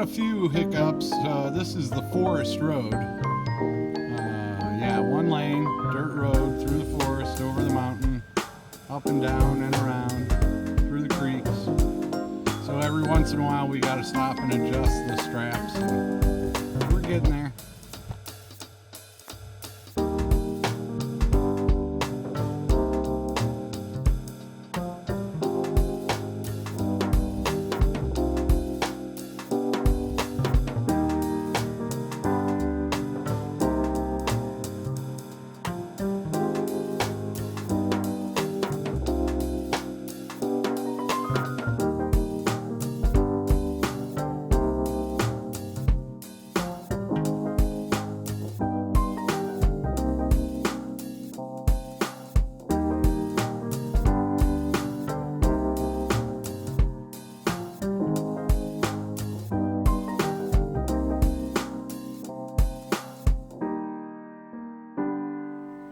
a few hiccups. This is the forest road. Yeah, one lane, dirt road through the forest, over the mountain, up and down and around, through the creeks. So every once in a while we gotta stop and adjust the straps. And we're getting there.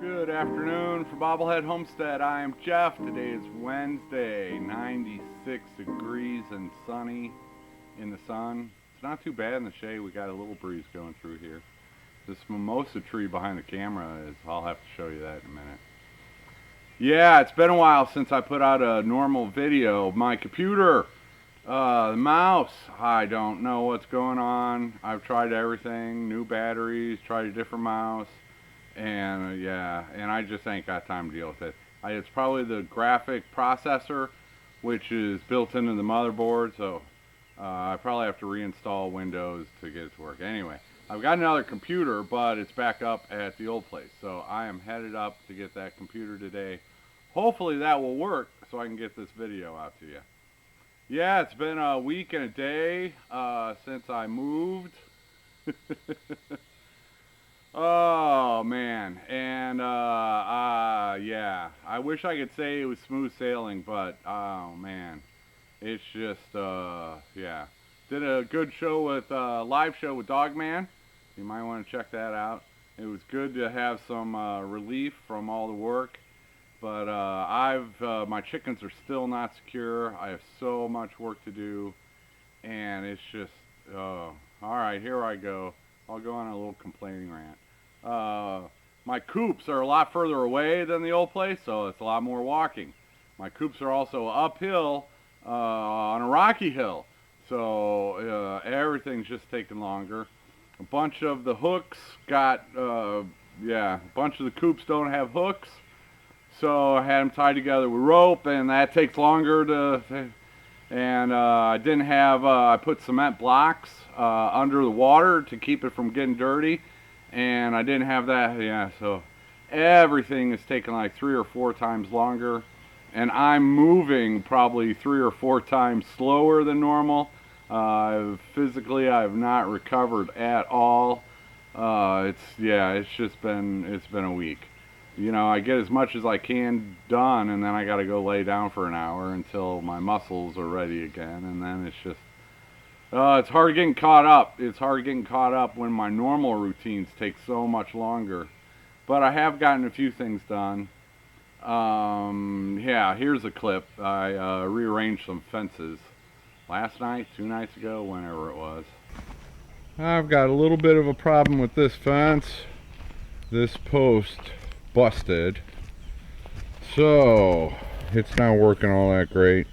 Good afternoon from Bobblehead Homestead. I am Jeff. Today is Wednesday, 96 degrees and sunny in the sun. It's not too bad in the shade. We got a little breeze going through here. This mimosa tree behind the camera is, I'll have to show you that in a minute. Yeah, it's been a while since I put out a normal video. My computer, the mouse, I don't know what's going on. I've tried everything, new batteries, tried a different mouse. And yeah, and I just ain't got time to deal with it. It's probably the graphic processor, which is built into the motherboard, so I probably have to reinstall Windows to get it to work. Anyway, I've got another computer, but it's back up at the old place, so I am headed up to get that computer today. Hopefully that will work so I can get this video out to you. Yeah, it's been a week and a day since I moved. Oh man, and yeah, I wish I could say it was smooth sailing, but oh man, it's just yeah. Did a good show with live show with Dogman. You might want to check that out. It was good to have some relief from all the work, but my chickens are still not secure. I have so much work to do, and it's just all right. Here I go. I'll go on a little complaining rant. My coops are a lot further away than the old place, so it's a lot more walking. My coops are also uphill on a rocky hill, so everything's just taking longer. A bunch of the hooks got, yeah, a bunch of the coops don't have hooks, so I had them tied together with rope, and that takes longer to... And I didn't have, I put cement blocks under the water to keep it from getting dirty, and I didn't have that, yeah, so everything is taking like 3 or 4 times longer, and I'm moving probably 3 or 4 times slower than normal. Physically, I've not recovered at all. It's been a week. You know, I get as much as I can done, and then I got to go lay down for an hour until my muscles are ready again, and then it's just, it's hard getting caught up. It's hard getting caught up when my normal routines take so much longer. But I have gotten a few things done. Yeah, here's a clip. I rearranged some fences last night, 2 nights ago, whenever it was. I've got a little bit of a problem with this fence. This post busted, so it's not working all that great.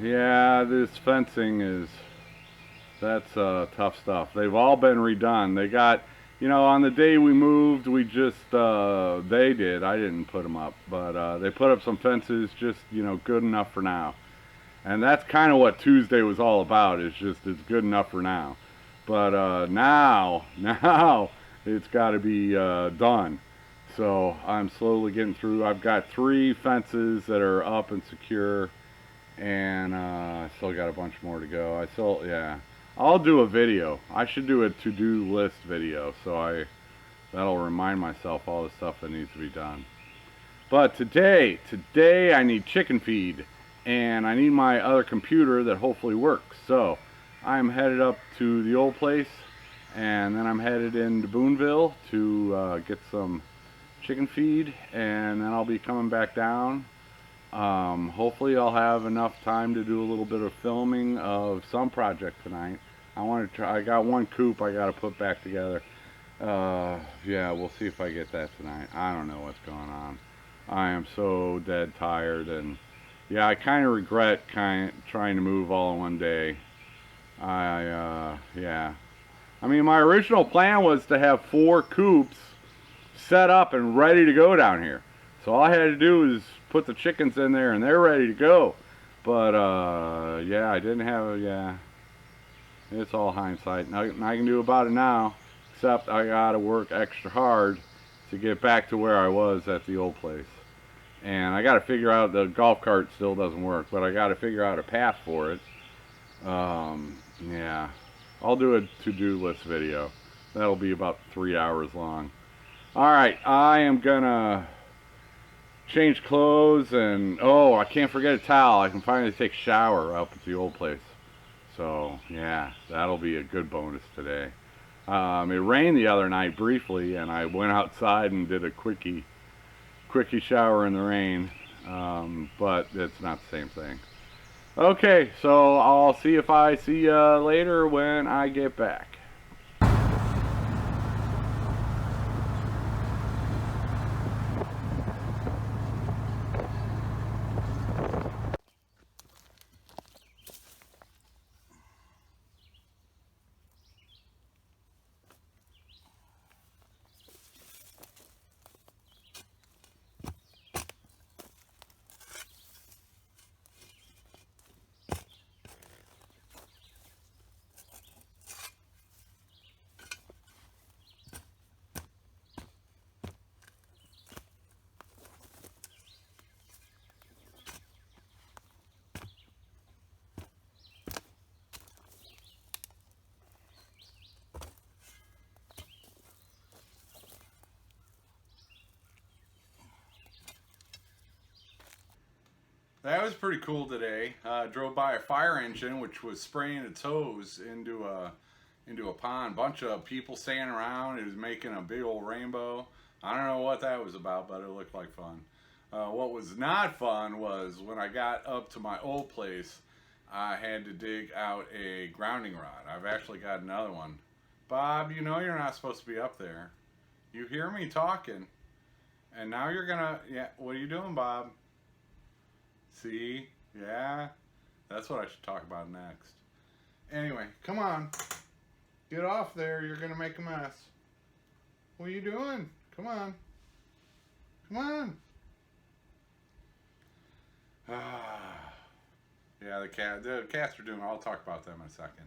Yeah, this fencing is, that's tough stuff. They've all been redone. They got, on the day we moved, we just, they did. I didn't put them up, but they put up some fences, just, good enough for now. And that's kind of what Tuesday was all about. Is just it's good enough for now. But now it's got to be done. So I'm slowly getting through. I've got 3 fences that are up and secure, and I still got a bunch more to go. Yeah. I'll do a video. I should do a to-do list video, so that'll remind myself all the stuff that needs to be done. But today I need chicken feed, and I need my other computer that hopefully works. So I'm headed up to the old place, and then I'm headed into Boonville to get some chicken feed, and then I'll be coming back down. Hopefully I'll have enough time to do a little bit of filming of some project tonight. I want to try. I got one coop I got to put back together. Yeah, we'll see if I get that tonight. I don't know what's going on. I am so dead tired, and yeah, I kind of regret trying to move all in one day. Yeah. I mean, my original plan was to have 4 coops set up and ready to go down here. So all I had to do was put the chickens in there and they're ready to go. But yeah, I didn't have yeah. It's all hindsight. Nothing I can do about it now, except I gotta work extra hard to get back to where I was at the old place. And I gotta figure out, the golf cart still doesn't work, but I gotta figure out a path for it. Yeah. I'll do a to-do list video. That'll be about 3 hours long. Alright, I am gonna change clothes, and oh, I can't forget a towel. I can finally take a shower up at the old place. So yeah, that'll be a good bonus today. It rained the other night briefly, and I went outside and did a quickie shower in the rain, but it's not the same thing. Okay, so I'll see if I see you later when I get back. That was pretty cool today. Drove by a fire engine which was spraying its hose into a pond. Bunch of people standing around. It was making a big old rainbow. I don't know what that was about, but it looked like fun. What was not fun was when I got up to my old place, I had to dig out a grounding rod. I've actually got another one. Bob, you know you're not supposed to be up there. You hear me talking, and now you're gonna, yeah, what are you doing, Bob? See? Yeah? That's what I should talk about next. Anyway, come on. Get off there. You're going to make a mess. What are you doing? Come on. Come on. Yeah, the cats are doing, I'll talk about them in a second.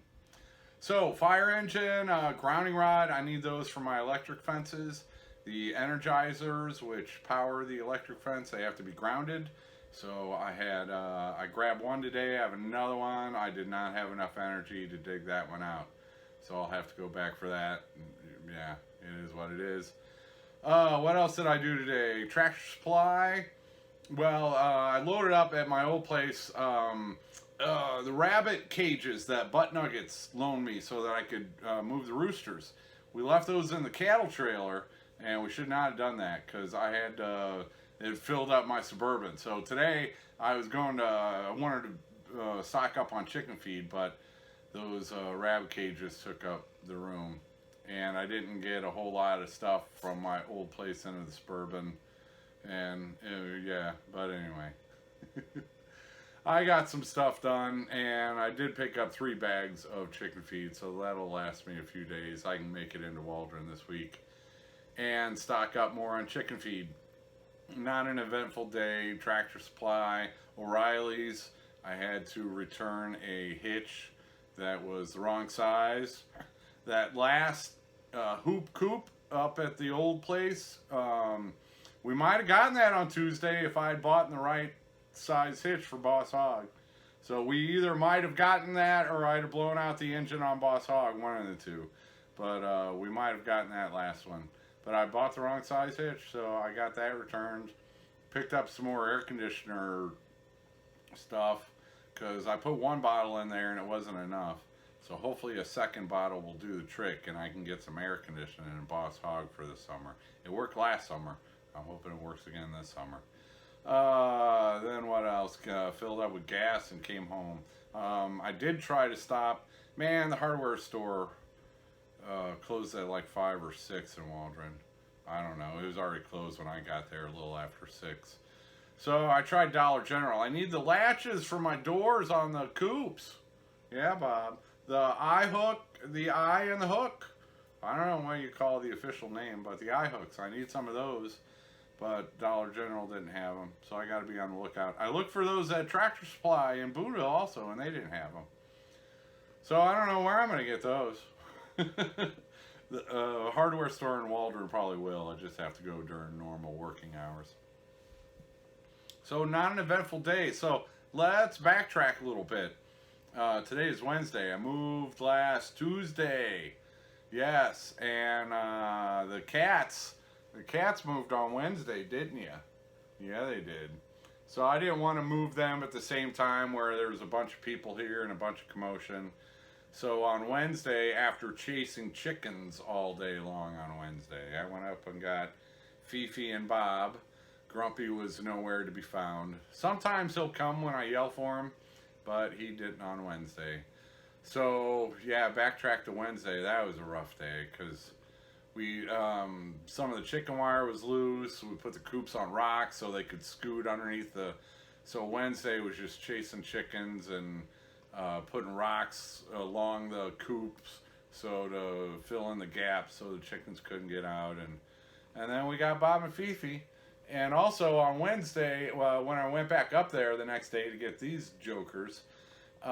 So, fire engine, grounding rod, I need those for my electric fences. The energizers, which power the electric fence, they have to be grounded. So I grabbed one today, I have another one. I did not have enough energy to dig that one out. So I'll have to go back for that. Yeah, it is what it is. What else did I do today? Tractor Supply. Well, I loaded up at my old place the rabbit cages that Butt Nuggets loaned me so that I could move the roosters. We left those in the cattle trailer, and we should not have done that because I had it filled up my Suburban. So today I wanted to stock up on chicken feed, but those rabbit cages took up the room, and I didn't get a whole lot of stuff from my old place into the Suburban, and yeah, but anyway. I got some stuff done, and I did pick up 3 bags of chicken feed, so that'll last me a few days. I can make it into Waldron this week and stock up more on chicken feed. Not an eventful day. Tractor Supply, O'Reilly's. I had to return a hitch that was the wrong size. That last hoop coop up at the old place, we might have gotten that on Tuesday if I had bought in the right size hitch for Boss Hog. So we either might have gotten that or I'd have blown out the engine on Boss Hog, one of the two. But we might have gotten that last one. But I bought the wrong size hitch, so I got that returned. Picked up some more air conditioner stuff because I put 1 bottle in there and it wasn't enough. So hopefully a second bottle will do the trick and I can get some air conditioning in Boss Hog for the summer. It worked last summer. I'm hoping it works again this summer. Then what else? Filled up with gas and came home. I did try to stop. Man, the hardware store closed at like 5 or 6 in Waldron. I don't know. It was already closed when I got there, a little after 6. So I tried Dollar General. I need the latches for my doors on the coupes. Yeah, Bob. The eye hook, the eye and the hook. I don't know what you call the official name, but the eye hooks. I need some of those. But Dollar General didn't have them, so I got to be on the lookout. I looked for those at Tractor Supply in Buda also, and they didn't have them. So I don't know where I'm going to get those. The hardware store in Waldron probably will. I just have to go during normal working hours. So not an eventful day. So let's backtrack a little bit. Today is Wednesday. I moved last Tuesday. Yes, and the cats moved on Wednesday, didn't you? Yeah, they did. So I didn't want to move them at the same time where there was a bunch of people here and a bunch of commotion. So on Wednesday, after chasing chickens all day long on Wednesday, I went up and got Fifi and Bob. Grumpy was nowhere to be found. Sometimes he'll come when I yell for him, but he didn't on Wednesday. So yeah, backtrack to Wednesday. That was a rough day because we some of the chicken wire was loose. We put the coops on rocks so they could scoot underneath the. So Wednesday was just chasing chickens and putting rocks along the coops so to fill in the gaps so the chickens couldn't get out, and then we got Bob and Fifi. And also on Wednesday, when I went back up there the next day to get these jokers, we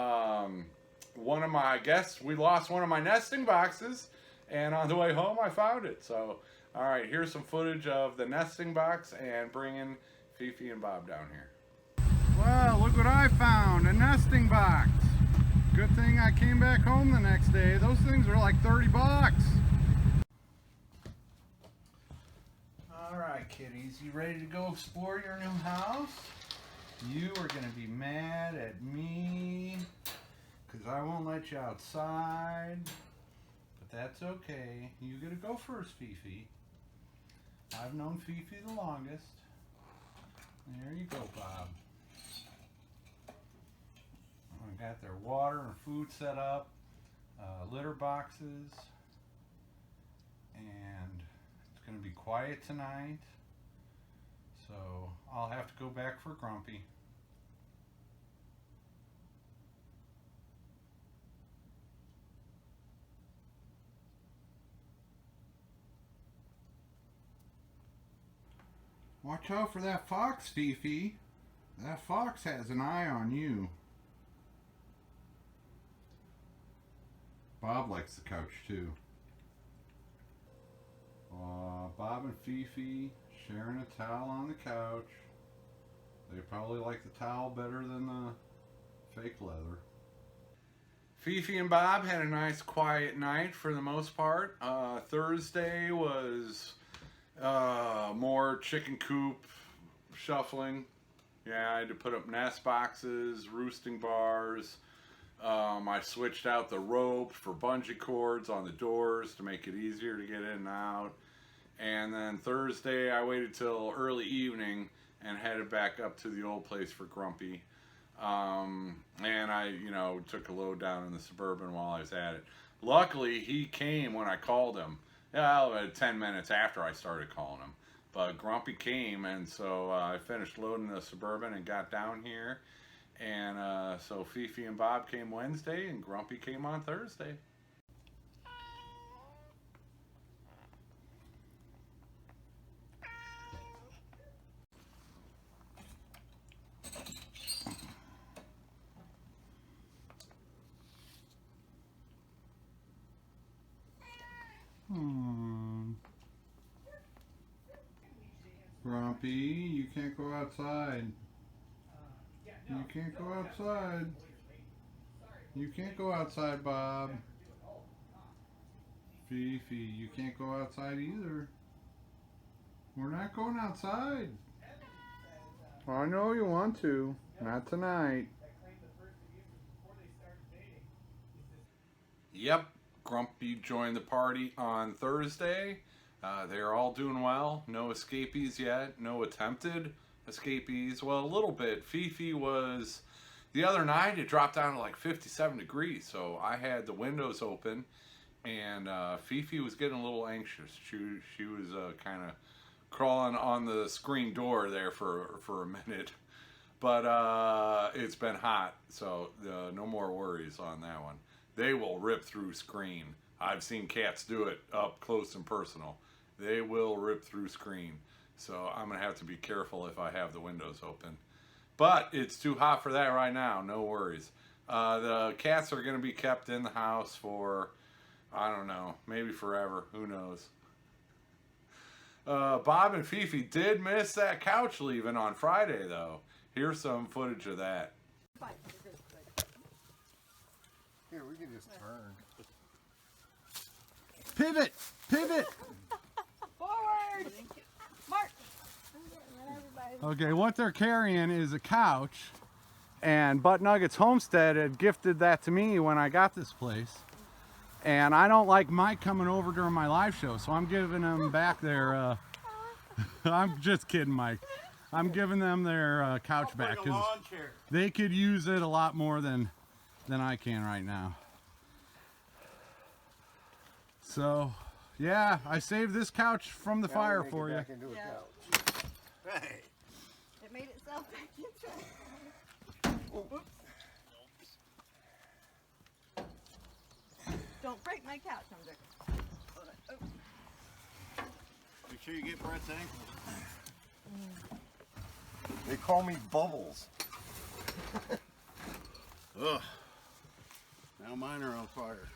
lost one of my nesting boxes, and on the way home I found it. So, all right, here's some footage of the nesting box and bringing Fifi and Bob down here. Well, look what I found, a nesting box. Good thing I came back home the next day. Those things were like 30 bucks. All right, kitties, you ready to go explore your new house? You are going to be mad at me because I won't let you outside, but that's okay. You get to go first, Fifi. I've known Fifi the longest. There you go, Bob. I got their water and food set up, litter boxes, and it's going to be quiet tonight, so I'll have to go back for Grumpy. Watch out for that fox, Fifi. That fox has an eye on you. Bob likes the couch too. Bob and Fifi sharing a towel on the couch. They probably like the towel better than the fake leather. Fifi and Bob had a nice quiet night for the most part. Thursday was more chicken coop shuffling. Yeah, I had to put up nest boxes, roosting bars. I switched out the rope for bungee cords on the doors to make it easier to get in and out. And then Thursday I waited till early evening and headed back up to the old place for Grumpy. And I, took a load down in the Suburban while I was at it. Luckily, he came when I called him. 10 minutes after I started calling him. But Grumpy came, and so I finished loading the Suburban and got down here. And so Fifi and Bob came Wednesday, and Grumpy came on Thursday. Grumpy, you can't go outside. You can't go outside. You can't go outside, Bob. Fifi, you can't go outside either. We're not going outside. I know you want to. Not tonight. Yep, Grumpy joined the party on Thursday. They're all doing well. No escapees yet. No attempted escapees. Well, a little bit. Fifi was... The other night, it dropped down to like 57 degrees. So I had the windows open. And Fifi was getting a little anxious. She was kind of crawling on the screen door there for a minute. But it's been hot. So no more worries on that one. They will rip through screen. I've seen cats do it up close and personal. They will rip through screen. So I'm going to have to be careful if I have the windows open. But it's too hot for that right now. No worries. The cats are going to be kept in the house for, I don't know, maybe forever. Who knows? Bob and Fifi did miss that couch leaving on Friday, though. Here's some footage of that. Here, we can just turn. Pivot! Pivot! Forward! March! Okay, what they're carrying is a couch, and Butt Nuggets Homestead had gifted that to me when I got this place. And I don't like Mike coming over during my live show, so I'm giving them back their, I'm just kidding, Mike. I'm giving them their couch back, because they could use it a lot more than I can right now. So, yeah, I saved this couch from the fire for you. Hey. It made itself back into it. Oops. Don't break my couch, Hunter. Make sure you get Brett's ankles. They call me Bubbles. Ugh. Now mine are on fire.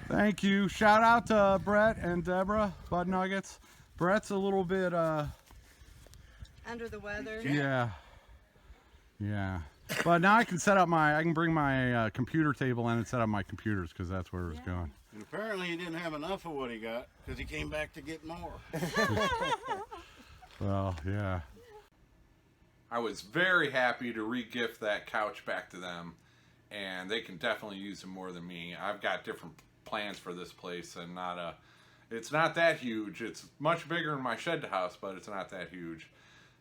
Thank you. Shout out to Brett and Deborah, Bud Nuggets. Brett's a little bit, under the weather. yeah. But now I can set up I can bring my computer table in and set up my computers, because that's where it was going. And apparently he didn't have enough of what he got, because he came back to get more. Well, yeah. I was very happy to re-gift that couch back to them, and they can definitely use it more than me. I've got different plans for this place, and it's not that huge. It's much bigger than my shed house, but it's not that huge.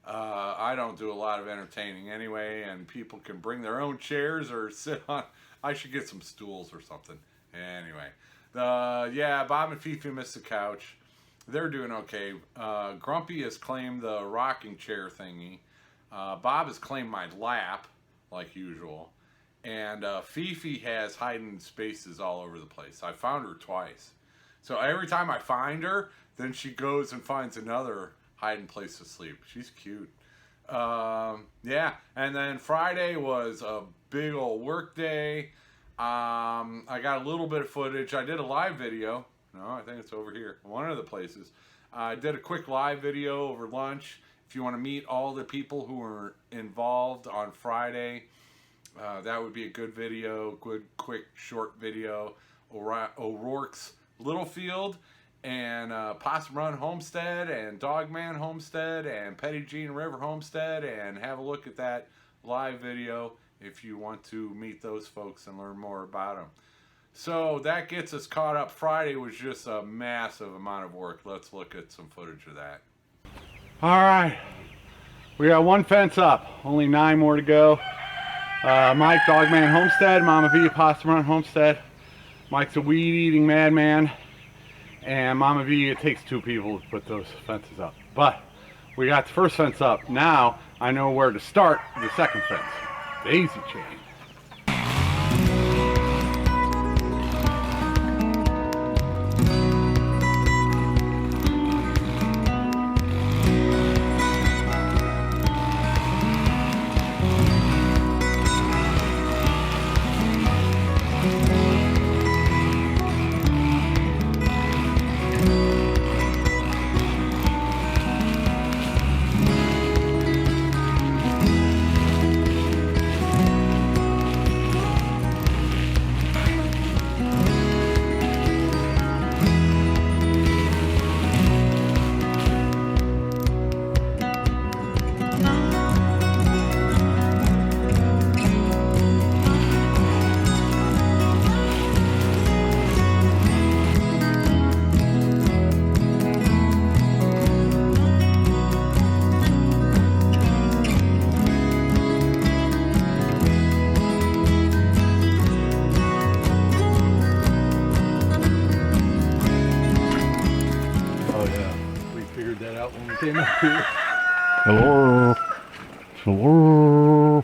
I don't do a lot of entertaining anyway, and people can bring their own chairs or sit on. I should get some stools or something. Anyway, yeah, Bob and Fifi missed the couch. They're doing okay. Grumpy has claimed the rocking chair thingy. Bob has claimed my lap, like usual. And Fifi has hiding spaces all over the place. I found her twice. So every time I find her, then she goes and finds another hiding place to sleep. She's cute. Yeah, and then Friday was a big old work day. I got a little bit of footage. I did a live video. No, I think it's over here. One of the places. I did a quick live video over lunch. If you want to meet all the people who were involved on Friday, that would be a good video, good, quick, short video. O'Rourke's Littlefield, and Possum Run Homestead, and Dogman Homestead, and Petty Jean River Homestead, and have a look at that live video if you want to meet those folks and learn more about them. So that gets us caught up. Friday was just a massive amount of work. Let's look at some footage of that. All right, we got one fence up, only 9 more to go. Mike, Dogman Homestead, Mama V, Possum Run Homestead. Mike's a weed-eating madman, and Mama V, it takes 2 people to put those fences up. But we got the first fence up. Now I know where to start the second fence. Daisy chain. Came up here. Hello. Hello.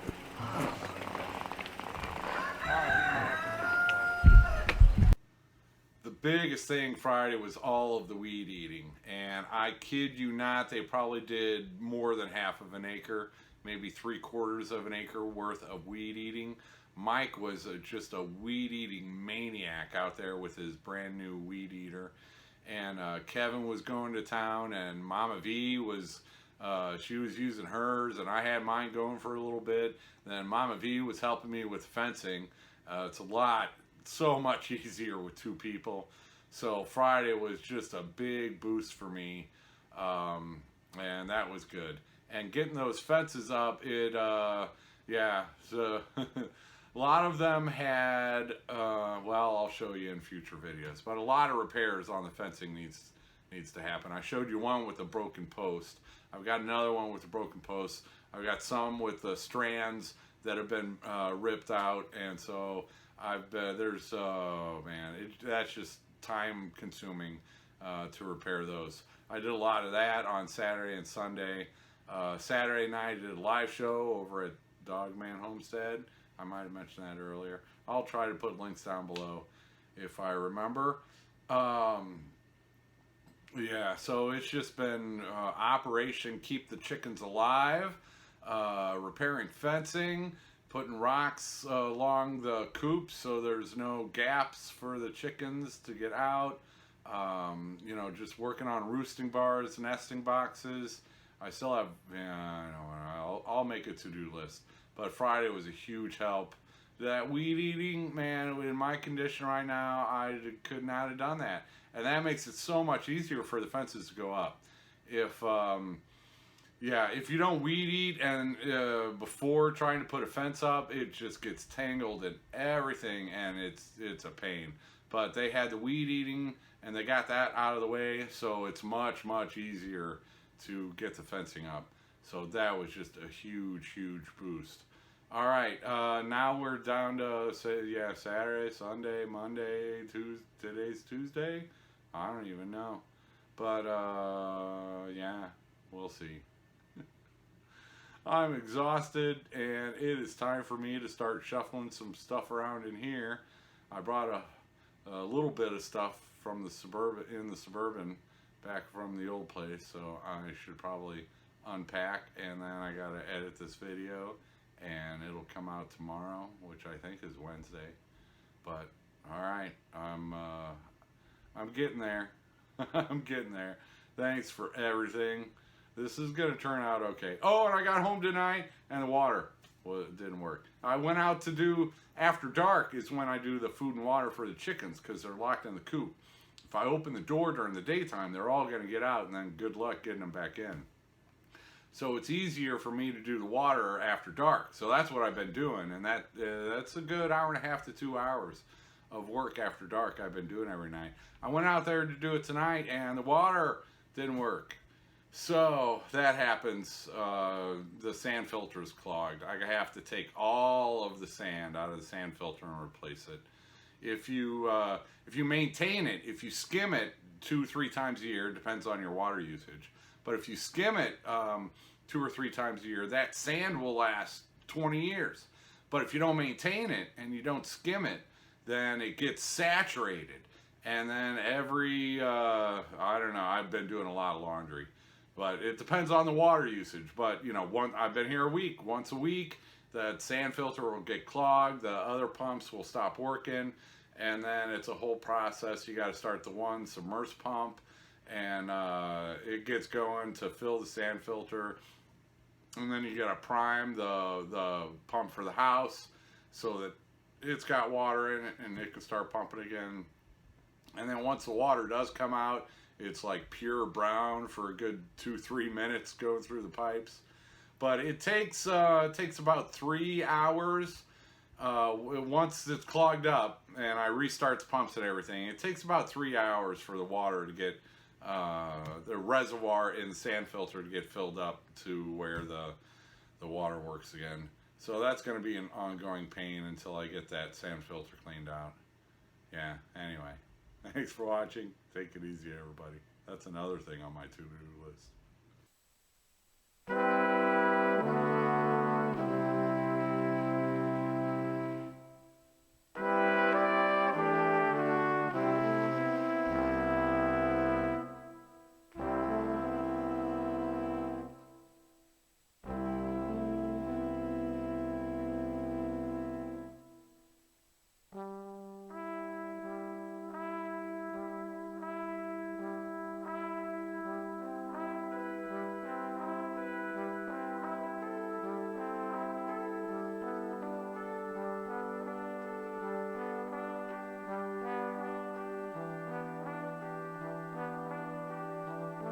The biggest thing Friday was all of the weed eating, and I kid you not, they probably did more than half of an acre, maybe 3/4 of an acre worth of weed eating. Mike was just a weed eating maniac out there with his brand new weed eater. And Kevin was going to town, and Mama V was, she was using hers, and I had mine going for a little bit. And then Mama V was helping me with fencing. It's so much easier with 2 people. So Friday was just a big boost for me, and that was good. And getting those fences up, yeah, so a lot of them had, well, I'll show you in future videos, but a lot of repairs on the fencing needs to happen. I showed you one with a broken post. I've got another one with a broken post. I've got some with the strands that have been ripped out, and so there's, man, that's just time consuming to repair those. I did a lot of that on Saturday and Sunday. Saturday night I did a live show over at Dogman Homestead. I might have mentioned that earlier. I'll try to put links down below if I remember. Yeah, so it's just been Operation Keep the Chickens Alive, repairing fencing, putting rocks along the coops so there's no gaps for the chickens to get out. You know, just working on roosting bars, nesting boxes. I still have, yeah, I know, I'll make a to-do list. But Friday was a huge help. That weed eating, man, in my condition right now, I could not have done that. And that makes it so much easier for the fences to go up. If, yeah, if you don't weed eat and before trying to put a fence up, it just gets tangled in everything, and it's a pain. But they had the weed eating, and they got that out of the way, so it's much, much easier to get the fencing up. So that was just a huge, huge boost. All right, now we're down to, yeah, Saturday, Sunday, Monday, Tuesday. Today's Tuesday? I don't even know. But, yeah, we'll see. I'm exhausted, and it is time for me to start shuffling some stuff around in here. I brought a little bit of stuff from the Suburban back from the old place, so I should probably unpack, and then I gotta edit this video, and it'll come out tomorrow, which I think is Wednesday. But all right, I'm getting there. I'm getting there. Thanks for everything. This is gonna turn out okay. Oh, and I got home tonight, and the water, well, it didn't work. I went out to do after dark is when I do the food and water for the chickens because they're locked in the coop. If I open the door during the daytime, they're all gonna get out, and then good luck getting them back in. So it's easier for me to do the water after dark. So that's what I've been doing, and that's a good hour and a half to 2 hours of work after dark I've been doing every night. I went out there to do it tonight, and the water didn't work. So that happens. The sand filter is clogged. I have to take all of the sand out of the sand filter and replace it. If you maintain it, if you skim it 2-3 times a year, depends on your water usage. But if you skim it 2 or 3 times a year, that sand will last 20 years. But if you don't maintain it and you don't skim it, then it gets saturated. And then every, I don't know, I've been doing a lot of laundry. But it depends on the water usage. But, you know, I've been here a week. Once a week, the sand filter will get clogged. The other pumps will stop working. And then it's a whole process. You got to start the one submerged pump. And it gets going to fill the sand filter. And then you got to prime the pump for the house so that it's got water in it and it can start pumping again. And then once the water does come out, it's like pure brown for a good 2-3 minutes going through the pipes. But it takes about 3 hours once it's clogged up and I restart the pumps and everything. It takes about 3 hours for the water to get the reservoir in the sand filter to get filled up to where the water works again. So that's going to be an ongoing pain until I get that sand filter cleaned out. Yeah, anyway. Thanks for watching. Take it easy, everybody. That's another thing on my to-do list.